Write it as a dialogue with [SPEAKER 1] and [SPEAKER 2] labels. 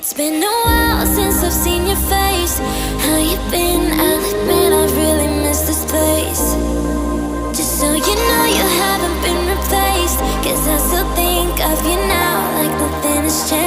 [SPEAKER 1] It's been a while since I've seen your face. How you been? I'll admit I really miss this place. Just so you know you haven't been replaced, 'cause I still think of you now like nothing has changed.